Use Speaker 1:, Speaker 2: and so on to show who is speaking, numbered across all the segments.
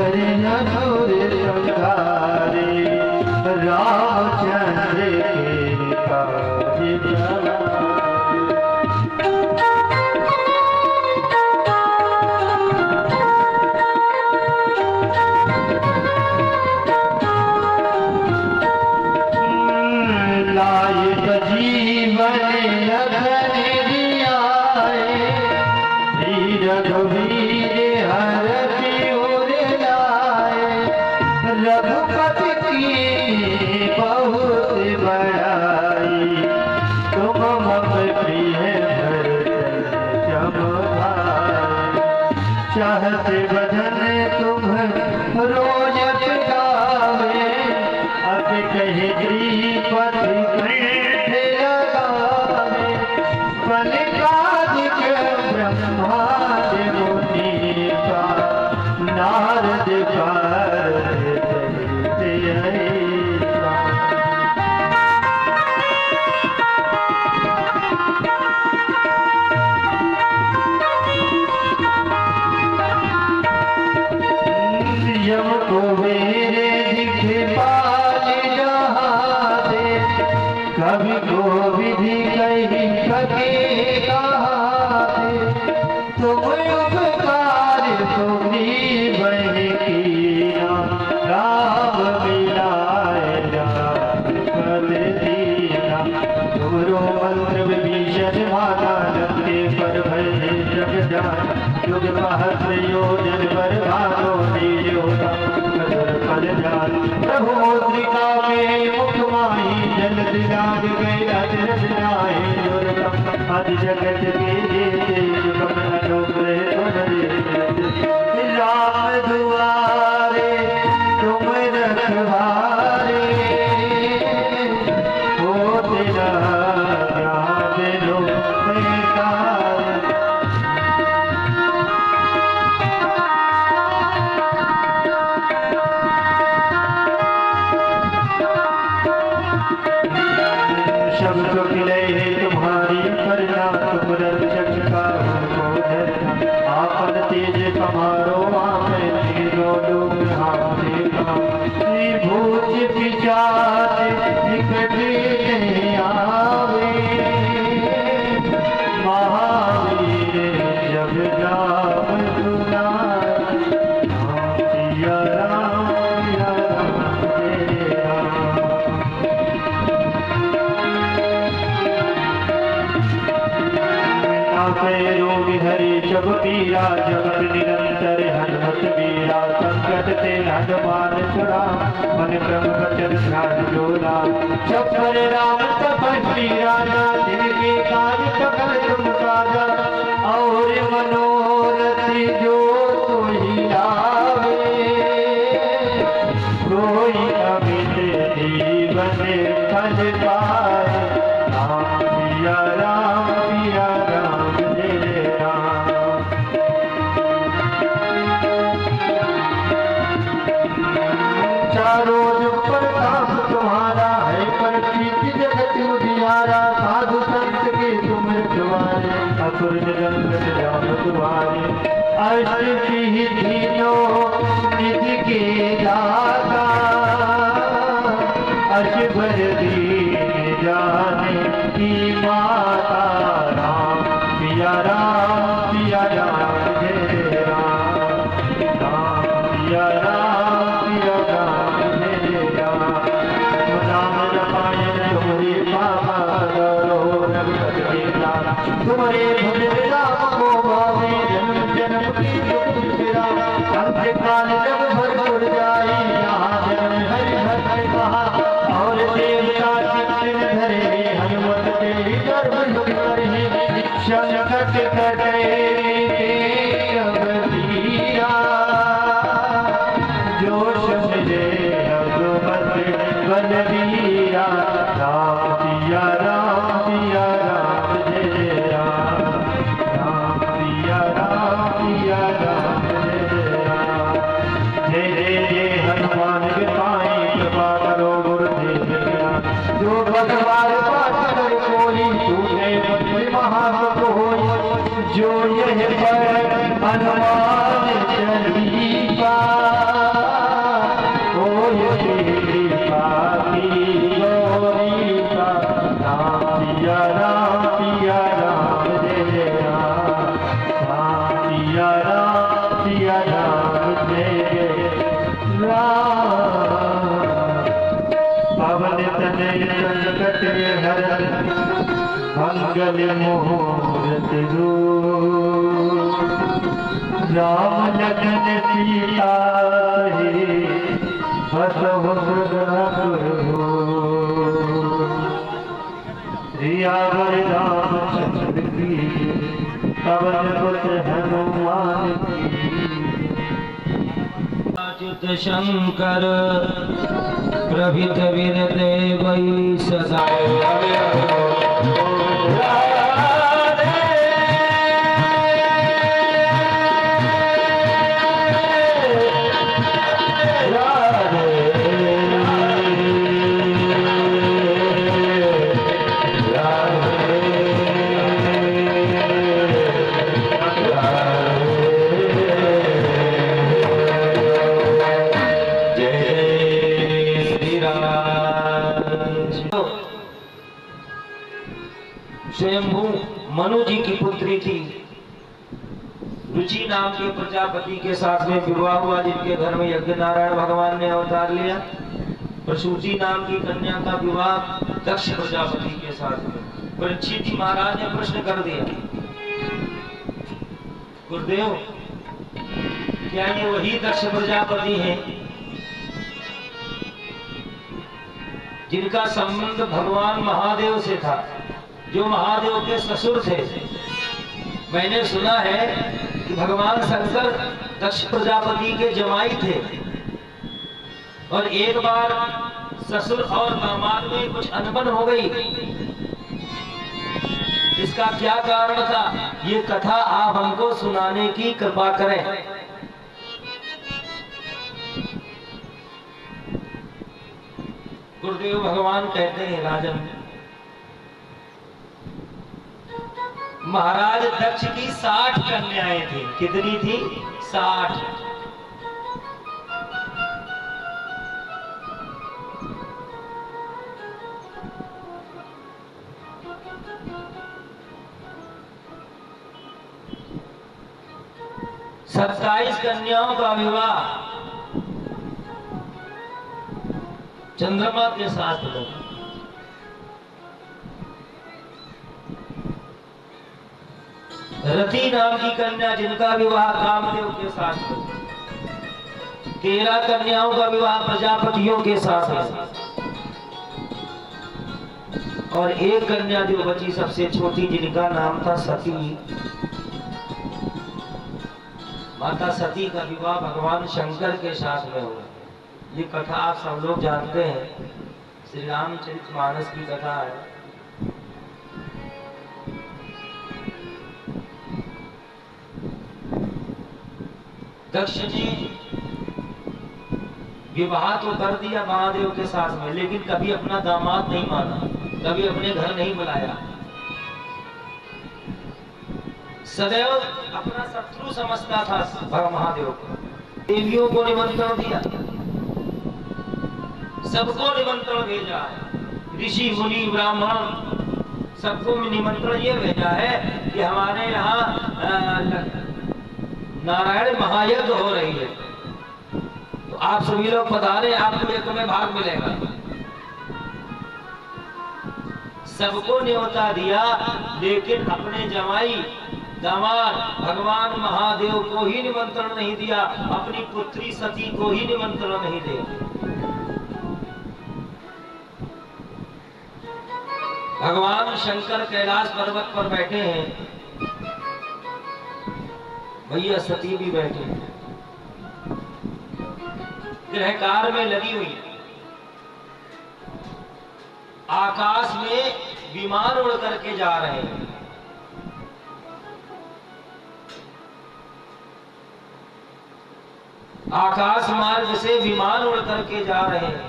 Speaker 1: हरि नधुर संघारे रामचंद्र के काज जवारे। लायक जीवन लखन जियाए श्री रघुवीर हर सिर लाए। रघुपति की बहुत बड़ाई तुम मम प्रिय भरत सम भाई। चाहत बदन तुम रोज गावे अब कहे श्रीपति कंठ लगावे। कलिकादिक ब्रह्माद मुनि का नारद कारत ऐसा। यम कुबेर दिख पाल जहाते कवि को विधि कही सके कहाते। तुम उपकार सुनी बह कीना राम मिलाए राम पद दीना। तुमरो मंत्र विभीषण माना रखते पर भय जग जान। युग सहस्र योजन पर भालो देवता कदर पद जान। प्रभु मुद्रिका में मुख माही जल दिलाग गए अजरस जाए। दुर्गम अति जगत के जेते युगम अनुग्रह तुम्हारे। राम दुआरे तुम रखवारे हो तेरा ज्ञान लो बेकार। शब्द खिले तुम्हारी करना तुम रक्षक का हमको धरना। आपन तेज कमारो आमे तीनों लोग हाथे काम। भूत पिशाच निकट नहीं आवे महावीर जब नाम सुनाए। सिया राम जय राम। रोग हरि जब पीरा जगत निरंतर हनुमत वीरा। संकट ते हनुमान छुड़ा मन क्रम वचन ध्यान जोड़ा। चपर राम तपस्वी राजा जिनके काज सकल तुम साजा। और मनोरथ जो कोई लावे कोई अमित जीवन फल पाए। राम पिया राम पिया राम जय राम। चारों जुग प्रताप तुम्हारा है पर कीर्ति जगत उजियारा। साधु संत के तुम रखवारे असुर निरंतर राम तुम्हारे। अष्ट तीनों निधि के दाता अशबर दीन जाने की माता। राम पिया राम जय राम। राम पिया राम जय राम। राम रामायण तुम्हारे पापा करो रघुपति के लाला। तुम्हारे भजन राम को भावे जन्म जन्म की दुख फिरा। अंत काल जब भरपूर जाई यहाँ जन्म हरि हरि कहा। और देवता चित्त धरे हनुमत तेरी गर्भ करे। संकट कटे रघुवीरा जो समझे रघुमत बलवीरा। राम पिया राम जय राम। राम पिया राम जय राम। जय जय हनुमान। सिया राम जय राम। पवन तनय संकट हरन मंगल मूर्ति रूप। राम लखन सीता सहित बसहु रघुकुल। सियावर रामचंद्र की पवन पुत्र हनुमान की।
Speaker 2: अच्युत शंकर प्रभृत वीरदेवै सदा। स्वयंभू मनु जी की पुत्री थी रुचि नाम के प्रजापति के साथ में विवाह हुआ, जिनके घर में यज्ञ नारायण भगवान ने अवतार लिया। प्रसूति नाम की कन्या का विवाह दक्ष प्रजापति के साथ में। परीक्षित जी महाराज ने प्रश्न कर दिया, गुरुदेव क्या ये वही दक्ष प्रजापति हैं जिनका संबंध भगवान महादेव से था, जो महादेव के ससुर थे? मैंने सुना है कि भगवान शंकर दक्ष प्रजापति के जमाई थे और एक बार ससुर और दामाद में कुछ अनबन हो गई। इसका क्या कारण था, ये कथा आप हमको सुनाने की कृपा करें। गुरुदेव भगवान कहते हैं, राजन महाराज दक्ष की 60 कन्याएं थी। कितनी थी? 60। सत्ताईस कन्याओं का विवाह चंद्रमा के साथ हुआ। रति नाम की कन्या जिनका विवाह कामदेव के साथ हुआ। 13 कन्याओं का विवाह प्रजापतियों के साथ हुआ और एक कन्या जो बची सबसे छोटी, जिनका नाम था सती। माता सती का विवाह भगवान शंकर के साथ में हुआ। ये कथा आप सब लोग जानते हैं, श्री रामचरितमानस की कथा है। दक्ष ने विवाह तो कर दिया महादेव के साथ में, लेकिन कभी अपना दामाद नहीं माना, कभी अपने घर नहीं बुलाया। सदैव अपना शत्रु समझता था महादेव को। देवियों को निमंत्रण दिया, सबको निमंत्रण भेजा है। ऋषि मुनि ब्राह्मण सबको निमंत्रण ये भेजा है कि हमारे यहाँ नारायण महायज्ञ हो रही है, तो आप सभी लोग पधारे, आपको यज्ञ में भाग मिलेगा। सबको न्योता दिया, लेकिन अपने जमाई दामाद भगवान महादेव को ही निमंत्रण नहीं दिया, अपनी पुत्री सती को ही निमंत्रण नहीं दिया। भगवान शंकर कैलाश पर्वत पर बैठे हैं, भैया सती भी बैठे हैं, ग्रहकार में लगी हुई। आकाश में विमान उड़ करके जा रहे हैं। आकाश मार्ग से विमान उड़ करके जा रहे हैं।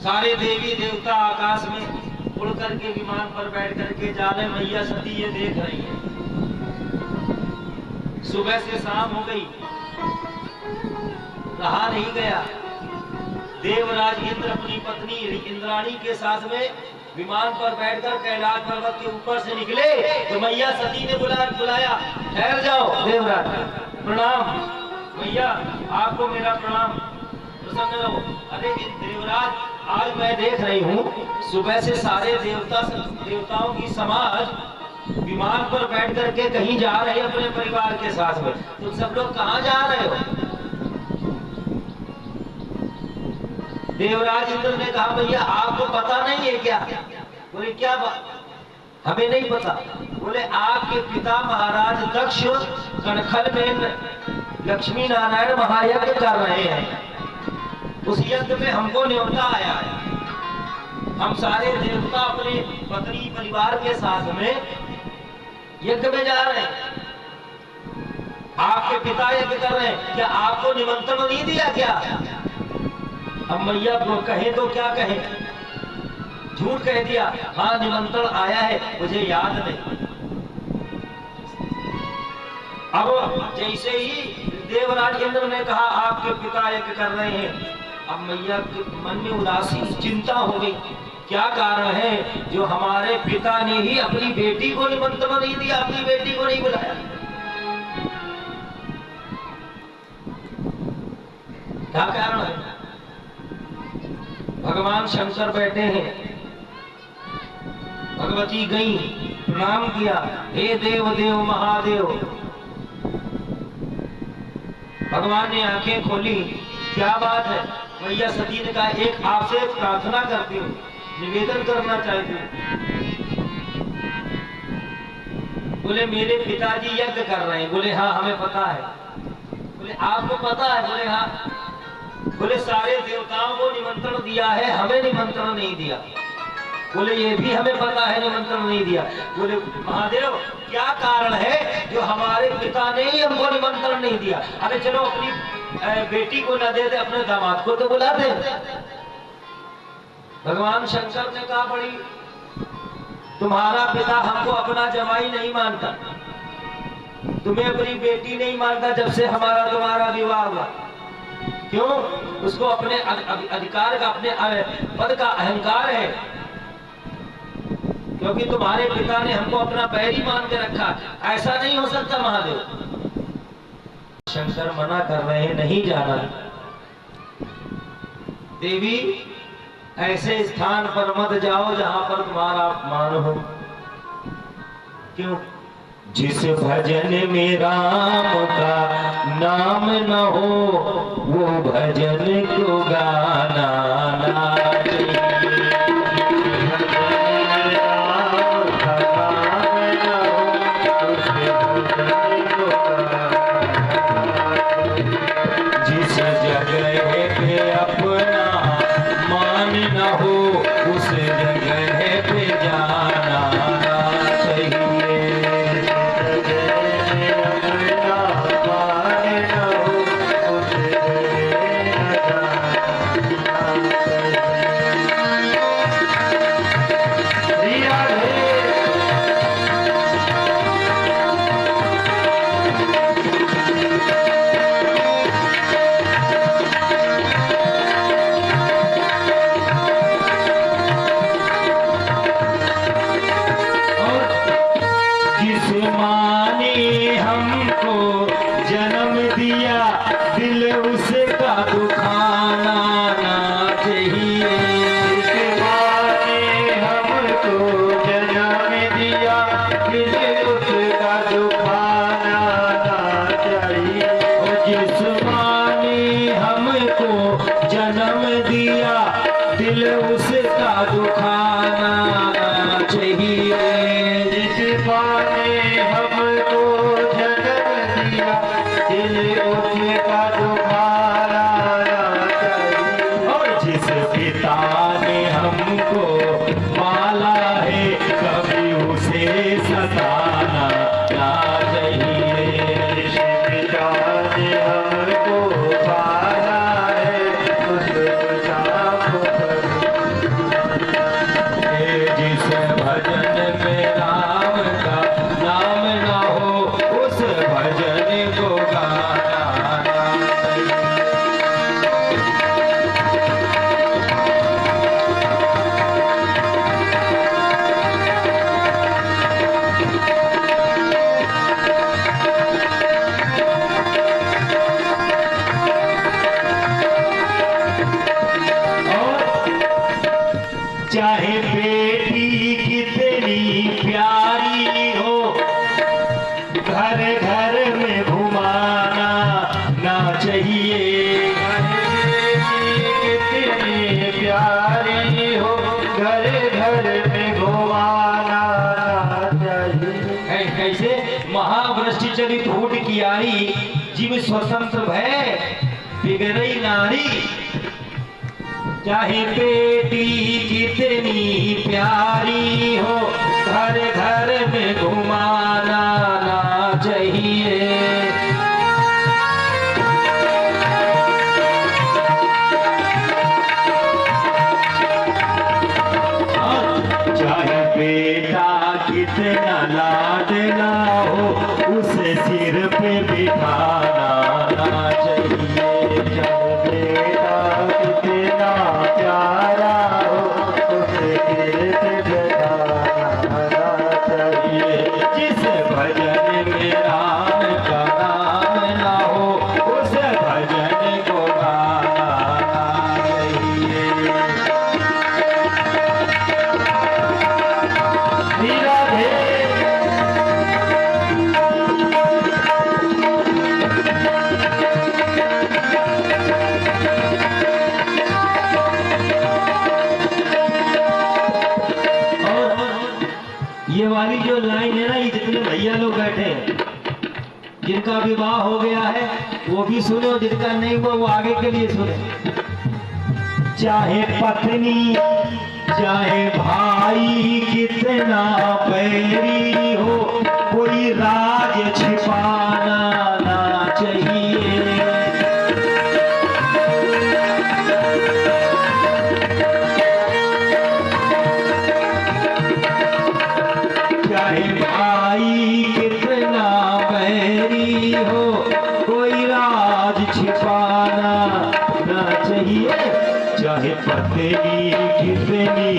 Speaker 2: सारे देवी देवता आकाश में उड़ करके विमान पर बैठ करके जा रहे। मैया सती ये देख रही है। सुबह से शाम हो गई, रहा नहीं गया। देवराज इंद्र अपनी पत्नी इंद्राणी के साथ में विमान पर बैठकर कैलाश पर्वत के ऊपर से निकले तो मैया सती ने बुलाया, ठहर जाओ देवराज, प्रणाम मैया, आपको मेरा प्रणाम, प्रसन्न रहो। अरे देवराज, आज मैं देख रही हूँ सुबह से सारे देवताओं की समाज विमान पर बैठ करके कहीं जा रहे हैं अपने परिवार के साथ में, तुम सब लोग कहाँ जा रहे हो? देवराज इंद्र ने कहा, भैया आपको पता नहीं है क्या? बोले क्या बात? हमें नहीं पता। बोले आपके पिता महाराज दक्ष कणखल में लक्ष्मी नारायण महायज्ञ कर रहे हैं, उस यज्ञ में हमको न्योता आया है, हम सारे देवता अपने पत्नी परिवार के साथ में यज्ञ में जा रहे हैं, आपके पिता यज्ञ कर रहे हैं, क्या आपको निमंत्रण नहीं दिया क्या? अब मैया को कहे तो क्या कहे, झूठ कह दिया, हाँ निमंत्रण आया है, मुझे याद नहीं। अब जैसे ही देवराज इंद्र ने कहा आपके पिता यज्ञ कर रहे हैं, अब मैया के मन में उदासी चिंता हो गई, क्या कारण है जो हमारे पिता ने ही अपनी बेटी को निमंत्रण नहीं दिया, अपनी बेटी को नहीं बुलाया? क्या कारण है? भगवान शंकर बैठे हैं, भगवती गई, प्रणाम किया, हे देव देव महादेव। भगवान ने आंखें खोली, क्या बात है? मैया सती ने कहा, एक आपसे प्रार्थना करती हूँ, निवेदन करना चाहती हूँ। बोले मेरे पिताजी यज्ञ कर रहे हैं। बोले हाँ हमें पता है। बोले आपको पता है? बोले हाँ। बोले सारे देवताओं को निमंत्रण दिया है, हमें निमंत्रण नहीं दिया। बोले ये भी हमें पता है निमंत्रण नहीं दिया। बोले महादेव क्या कारण है जो हमारे पिता ने ही हमको निमंत्रण नहीं दिया? अरे चलो अपनी बेटी को न दे दे, अपने दामाद को तो बुला दे। भगवान शंकर ने कहा, बड़ी तुम्हारा पिता हमको अपना जमाई नहीं मानता, तुम्हें अपनी बेटी नहीं मानता जब से हमारा तुम्हारा विवाह हुआ। क्यों? उसको अपने अधिकार का, अपने पद का अहंकार है, क्योंकि तुम्हारे पिता ने हमको अपना बैरी मान के रखा। ऐसा नहीं हो सकता महादेव। शंकर मना कर रहे हैं, नहीं जाना। देवी ऐसे स्थान पर मत जाओ जहां पर तुम्हारा अपमान हो। क्यों? जिस भजन में राम का नाम न हो, वो भजन को गाना ना चाहिए। जिस जगह पे अपना मान न हो, उस जगह पे जाना ना चाहिए।
Speaker 1: घुमाना चाहिए।
Speaker 2: कैसे महावृष्टि चली फूट कियारी, जीव स्वतंत्र भय बिगड़ई नारी। चाहे बेटी कितनी प्यारी हो, घर घर में घुमाना ना चाहिए।
Speaker 1: चाहे बेटा कितना लाडला हो, उसे सिर पे बिठाना ना चाहिए। चाहे बेटा कितना प्यारा हो, उसे सिर पे बिठाना ना चाहिए। जिस भजन में राम का नाम ना हो, उस भजन को गाना ना चाहिए।
Speaker 2: ये वाली जो लाइन है ना, ये जितने भैया लोग बैठे हैं जिनका विवाह हो गया है वो भी सुनो, जिनका नहीं हुआ वो आगे के लिए सुने।
Speaker 1: चाहे पत्नी चाहे भाई कितना बैरी हो, कोई राज छिपाना ना चाहिए। चाहे भाई कितना बैरी हो, कोई राज छिपाना ना चाहिए। चाहे पत्नी कितनी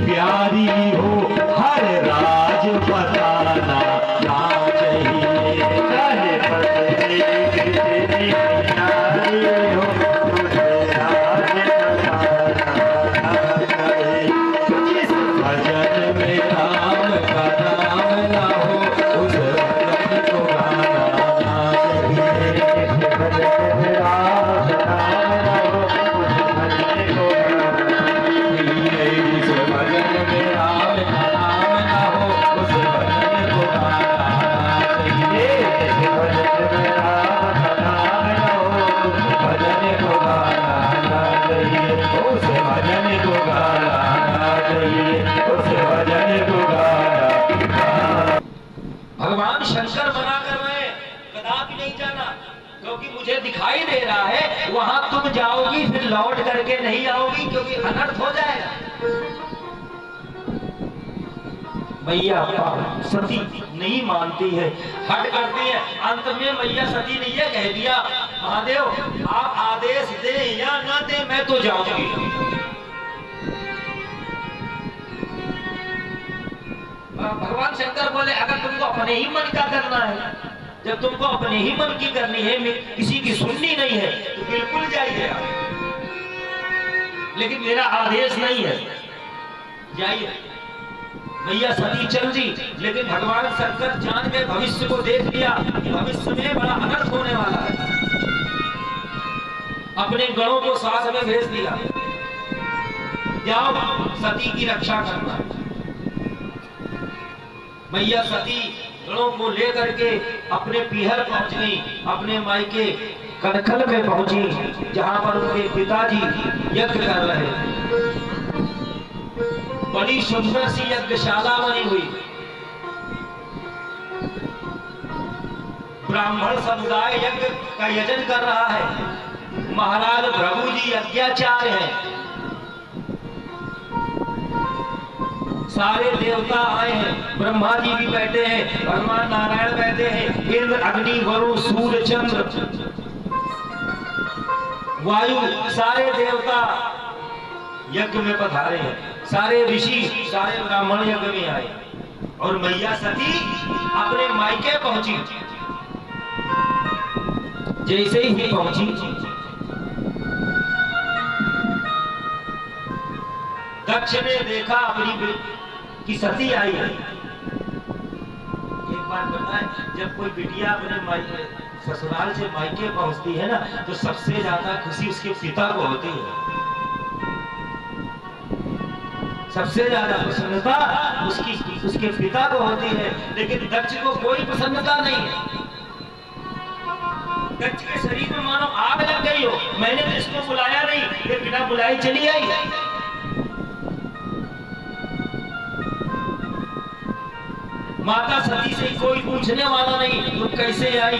Speaker 1: प्यारी हो, हर राज बताना ना चाहिए। चाहे पत्नी कितनी प्यारी हो, उसे राज बताना ना चाहिए। जिस भजन में राम का नाम ना हो, उस भजन को गाना ना चाहिए। जिस भजन में राम का नाम ना हो, उस भजन को गाना जिस भजन में राम का नाम ना हो, उस भजन को गाना चाहिए। जिस भजन में राम का नाम ना हो, उस भजन को गाना चाहिए। उस भजन को गाना चाहिए। उस भजन को गाना।
Speaker 2: भगवान शंकर मना कर रहे हैं, कदापि नहीं जाना, क्योंकि मुझे दिखाई दे रहा है वहां तुम जाओगी फिर लौट करके नहीं आओगी, क्योंकि अनर्थ हो जाएगा। मैया सती नहीं मानती है, हट करती है। अंत में मैया सती ने यह कह दिया, महादेव आप आदेश दे या न दे मैं तो जाऊंगी। भगवान शंकर बोले अगर तुमको अपने ही मन का करना है, जब तुमको अपने ही मन की करनी है, किसी की सुननी नहीं है, तो बिल्कुल जाइए आप। लेकिन मेरा आदेश नहीं है, जाइए। मैया सती चल दी, लेकिन भगवान शंकर जान के भविष्य को देख लिया कि भविष्य में बड़ा अनर्थ होने वाला है। अपने गणों को साथ में भेज दिया, जाओ सती की रक्षा करना। मैया सती गणों को लेकर के अपने पीहर पहुंच गई, अपने मायके कनखल में पहुंची, जहां पर उनके पिताजी यज्ञ कर रहे। बड़ी सुंदर सी यज्ञशाला बनी हुई, ब्राह्मण समुदाय यज्ञ का यजन कर रहा है। महाराज प्रभु जी यज्ञाचार्य हैं, सारे देवता आए हैं, ब्रह्मा जी भी बैठे हैं, भगवान नारायण बैठे हैं, इंद्र अग्नि वरुण सूर्य चंद्र वायु सारे देवता यज्ञ में पधारे हैं। सारे ऋषि सारे ब्राह्मण यज्ञ में आए और मैया सती अपने मायके पहुंची। जैसे ही पहुंची दक्ष ने देखा अपनी की सती आई है। एक बात बताएं, जब कोई बिटिया अपने ससुराल से मायके पहुंचती है ना, तो सबसे ज्यादा खुशी उसके पिता को होती है। सबसे ज्यादा प्रसन्नता उसके पिता को होती है, लेकिन दक्ष को कोई प्रसन्नता नहीं है। दक्ष के शरीर में मानो आग लग गई हो। मैंने तो इसको बुलाया नहीं, ये बिना बुलाए चली आई। माता सती से कोई पूछने वाला नहीं तुम कैसे आई,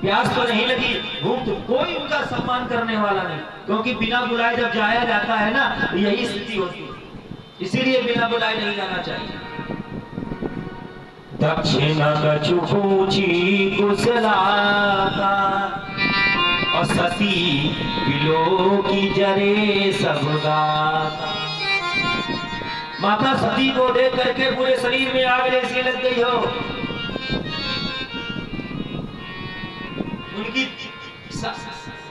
Speaker 2: प्यास तो नहीं लगी, भूख तो, कोई उनका सम्मान करने वाला नहीं, क्योंकि बिना बुलाए जब जाया जाता है ना, यही स्थिति होती है। इसीलिए बिना बुलाए नहीं जाना चाहिए। दक्षिण कछु पूछी कुशलाता, और सती बिलो की जरे सबगाता। माता सती को देख करके पूरे शरीर में आग जैसी लग गई हो। उनकी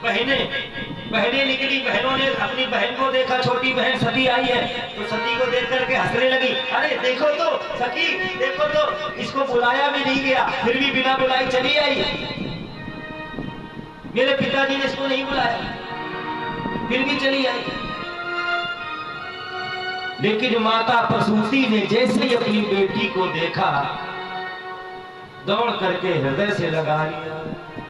Speaker 2: बहनें निकली, बहनों ने अपनी बहन को देखा, छोटी बहन सती आई है, तो सती को देख करके हंसने लगी। अरे देखो तो सखी, देखो तो, इसको बुलाया भी नहीं गया, फिर भी बिना बुलाए चली आई। मेरे पिताजी ने इसको नहीं बुलाया, फिर भी चली आई। लेकिन माता प्रसूति ने जैसे ही अपनी बेटी को देखा, दौड़ करके हृदय से लगा लिया।